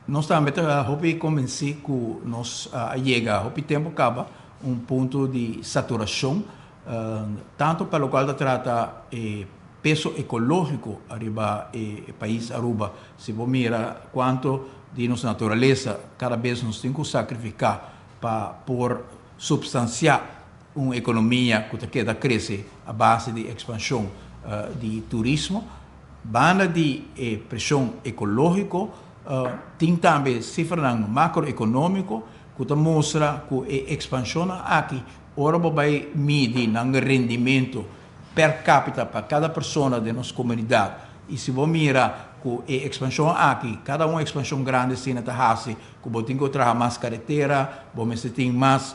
nós também hopi convenci que nós chega, hopi tempo acaba ponto de saturação, tanto para o qual trata peso ecológico arriba país Aruba. Se você mira quanto de nossa natureza cada vez nos tem que sacrificar para por substanciar uma economia que queda cresce a base de expansão de turismo, banda de pressão ecológica, tem também cifras macroeconômico que mostra que a expansão aqui ora vai medir o rendimento per capita para cada pessoa de nossa comunidade. E se você mira que a expansão aqui, cada uma expansão grande se nota assim, que você tem que trazer mais carretera, você tem mais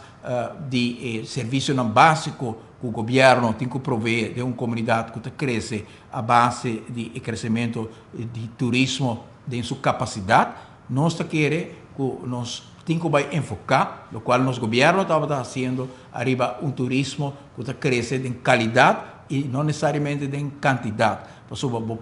de serviço básico que o governo tem que prover de uma comunidade que cresce a base de crescimento de turismo de sua capacidade. Nós queremos que nós temos que enfocar, o qual nosso governo estava fazendo, arriba turismo que cresce em qualidade e não necessariamente em quantidade.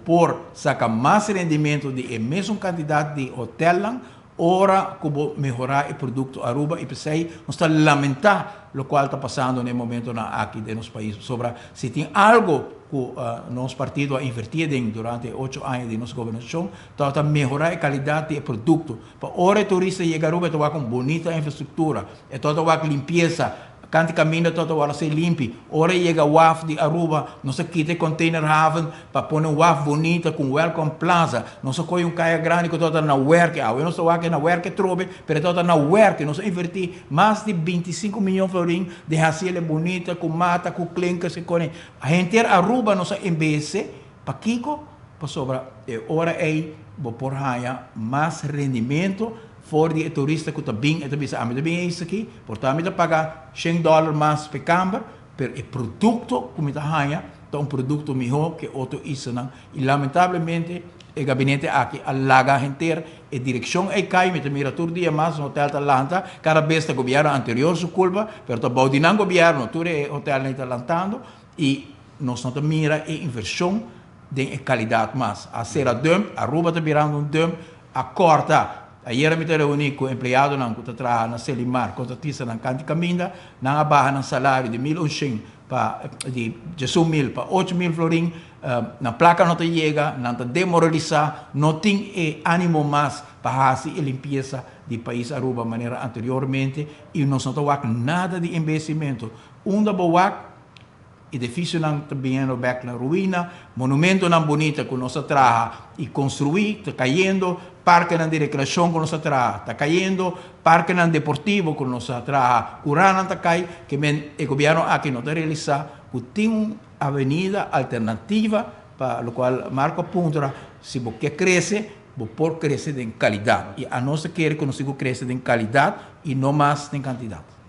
Por sacar mais rendimento de a mesma quantidade de hotel, ora como melhorar o produto Aruba e pensei, nós está lamentar o qual está passando no momento aqui de nosso país sobre se tem algo que nosso partido a invertir durante 8 anos de nossa governação, está melhorar a qualidade do produto. Para ora turista chegar a Aruba, está com bonita infraestrutura, está com limpeza. Canti caminho todo a ser limpo. Ora chega o WAF de Aruba, nós quita container haven para pôr um WAF bonita com welcome plaza. Nós coi caia grande que toda na work, eu não estou aqui na work trobe, mas toda na work, nós invertir mais de 25 milhões de florins de racile bonita com mata, com clinca, se cone. A gente Aruba nós embese para Kiko, para sobra. Ora é por raia mais rendimento voor die turista que está bem, é isso aqui, portanto, pagar $100 mais per câmara, per o produto que me está produto melhor que outro isso não. E lamentavelmente o gabinete aqui alaga a inteira, a direção é cai, me mira todo dia mais no hotel Atlanta, cada vez o governo anterior su culpa, pero o baudinan governo, todo o hotel está lantando e nós não mira a inversão de qualidade mais. A ser a dump, a Aruba está virando dump, a corta. Ayer me reuni com o empregado que está na Selimar, contratista na Canti Caminda, na barra no salário de 1.100 de 18.000 para 8.000 florins, na placa não chega, não está demoralizar, não tem ânimo mais para fazer a limpeza do país Aruba de maneira anteriormente e não está nada de investimento. Edifício não também no back na ruína, monumento não bonita que nós traga e construir, está caindo, parque não de recreação que nós traga, está caindo, parque não deportivo que nós traga, curana está caindo, que o governo aqui não está realizando, que tem uma avenida alternativa para o qual Marco apunta, se você cresce, você crescer em qualidade. E a nossa quer que nós crescer em qualidade e não mais em quantidade.